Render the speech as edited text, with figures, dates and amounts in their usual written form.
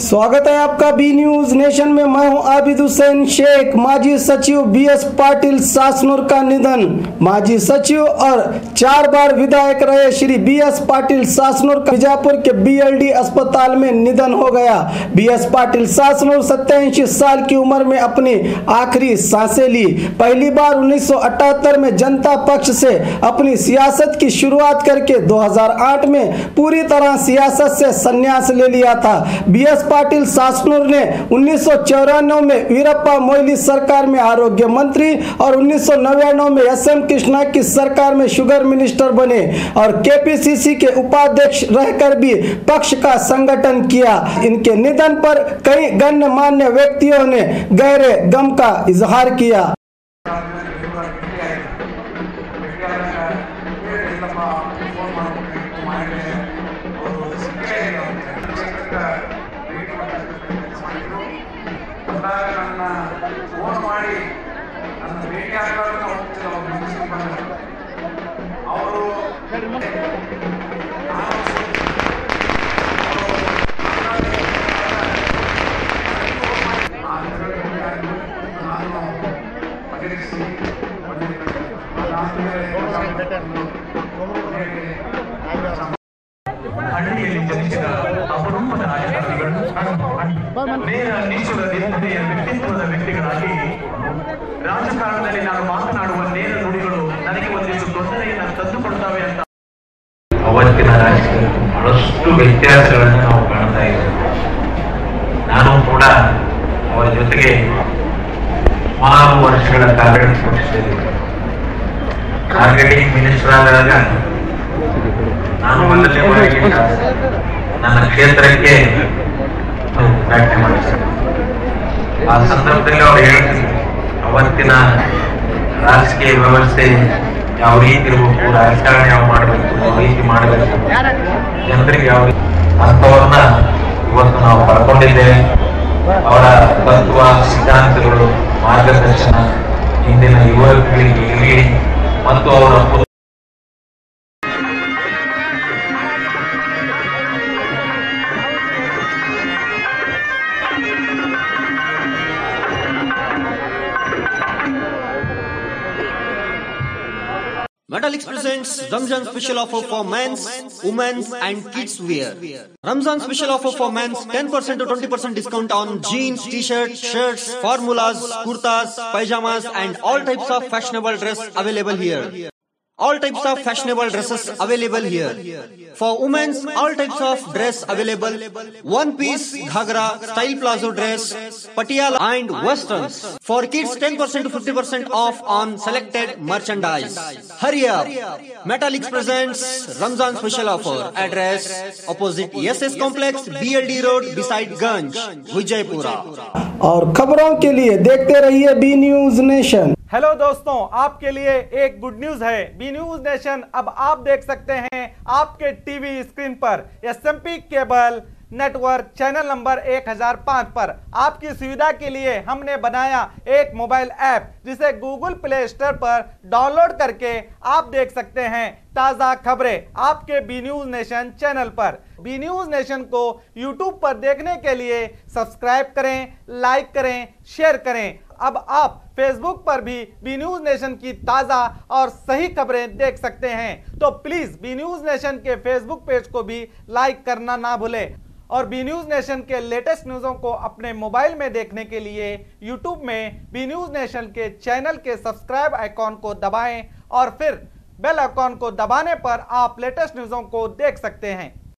स्वागत है आपका बी न्यूज नेशन में। मैं हूं आबिद हुसैन शेख। माजी सचिव बीएस पाटिल सासनूर का निधन। माजी सचिव और 4 बार विधायक रहे श्री बीएस पाटिल सासनूर का बीजापुर के बीएलडी अस्पताल में निधन हो गया। बीएस पाटिल सासनूर 87 साल की उम्र में अपनी आखिरी सांसें ली। पहली बार 1978 में जनता पक्ष से अपनी सियासत की शुरुआत करके 2008 में पूरी तरह सियासत से संन्यास ले लिया था। बीएस पाटिल सासनूर ने 1994 में वीरप्पा मोइली सरकार में आरोग्य मंत्री और 1999 में एसएम कृष्णा की सरकार में शुगर मिनिस्टर बने और केपीसीसी के उपाध्यक्ष रहकर भी पक्ष का संगठन किया। इनके निधन पर कई गणमान्य व्यक्तियों ने गहरे गम का इजहार किया। ಫೋನ್ ಮಾಡಿ ನನ್ನ ಭೇಟಿಯಾಗಲು ಅವರು ಹಳ್ಳಿಯಲ್ಲಿ ಜನಿಸಿದ ಅಪರೂಪದ ರಾಜಕಾರಣಿಗಳು ನೇರ ನಿಷ್ಠುರ ನಿರ್ಣಯ ವ್ಯಕ್ತಿತ್ವದ ವ್ಯಕ್ತಿಗಳಾಗಿ ರಾಜಕಾರಣದಲ್ಲಿ ನಾನು ಮಾತನಾಡುವ ನೇರ ನುಡಿಗಳು ನನಗೆ ಒಂದಿಷ್ಟು ತೊಂದರೆಯನ್ನು ತಂದುಕೊಡ್ತವೆ ಅಂತ ಅವತ್ತಿನ ರಾಜಕೀಯದಲ್ಲಿ ಬಹಳಷ್ಟು ವ್ಯತ್ಯಾಸಗಳನ್ನು ನಾವು ಕಾಣ್ತಾ ಇದ್ದೇವೆ. ನಾನು ಕೂಡ ಅವರ ಜೊತೆಗೆ ಸುಮಾರು ವರ್ಷಗಳ ಕಾಂಗ್ರೆಸ್ ಪಕ್ಷದಲ್ಲಿ ಮಾರ್ಕೆಟಿಂಗ್ ಮಿನಿಸ್ಟರ್ ಆದಾಗ ನಾನು ಮೊದಲನೇ ಬಾರಿಗೆ ನನ್ನ ಕ್ಷೇತ್ರಕ್ಕೆ ಉದ್ಘಾಟನೆ ಮಾಡಿದ್ದಾರೆ. ಆ ಸಂದರ್ಭದಲ್ಲಿ ಅವ್ರು ಹೇಳ್ತಿದ್ರು ಅವತ್ತಿನ ರಾಜಕೀಯ ವ್ಯವಸ್ಥೆ ಯಾವ ರೀತಿ ಇರಬೇಕು, ರಾಜಕಾರಣ ಯಾವ ಮಾಡಬೇಕು, ಯಾವ ರೀತಿ ಮಾಡಬೇಕು, ಜನರಿಗೆ ಯಾವ ಅಂತವನ್ನ ಇವತ್ತು ನಾವು ಪಡ್ಕೊಂಡಿದ್ದೇವೆ. ಅವರ ತತ್ವ ಸಿದ್ಧಾಂತಗಳು ಮಾರ್ಗದರ್ಶನ ಇಂದಿನ ಯುವ ಪೀಳಿಗೆ ಇರಲಿ ಮತ್ತು ಅವರ Metallics presents Ramzan special offer for men's, women's and kids wear. Ramzan special offer for men's 10% to 20% discount on jeans, t-shirts, shirts, formulas, kurtas, pajamas and all types of fashionable dress available here. All types of fashionable dresses available here. For women's, all types of dress available. One piece, ghagra, style plazo dress, patiala and westerns. For kids, 10% to 50% off on selected merchandise. Hurry up! Metallics presents Ramzan special offer. Address opposite SS Complex, BLD Road beside Ganj, Vijaypura. और खबरों के लिए देखते रहिए B news nation. Hello दोस्तों, आपके लिए एक गुड न्यूज है। बी न्यूज नेशन अब आप देख सकते हैं आपके टीवी स्क्रीन पर SMP cable network channel number 1005 पर। आपकी सुविधा के लिए हमने बनाया एक मोबाइल ऐप जिसे गूगल प्ले स्टोर पर डाउनलोड करके आप देख सकते हैं ताज़ा खबरें आपके बी न्यूज नेशन चैनल पर। बी न्यूज नेशन को यूट्यूब पर देखने के लिए सब्सक्राइब करें, लाइक करें, शेयर करें। अब आप फेसबुक पर भी बी न्यूज नेशन की ताज़ा और सही खबरें देख सकते हैं। तो प्लीज़ बी न्यूज नेशन के फेसबुक पेज को भी लाइक करना ना भूलें। और बी न्यूज नेशन के लेटेस्ट न्यूज़ों को अपने मोबाइल में देखने के लिए यूट्यूब में बी न्यूज नेशन के चैनल के सब्सक्राइब आइकॉन को दबाएं और फिर बेल आइकॉन को दबाने पर आप लेटेस्ट न्यूज़ों को देख सकते हैं।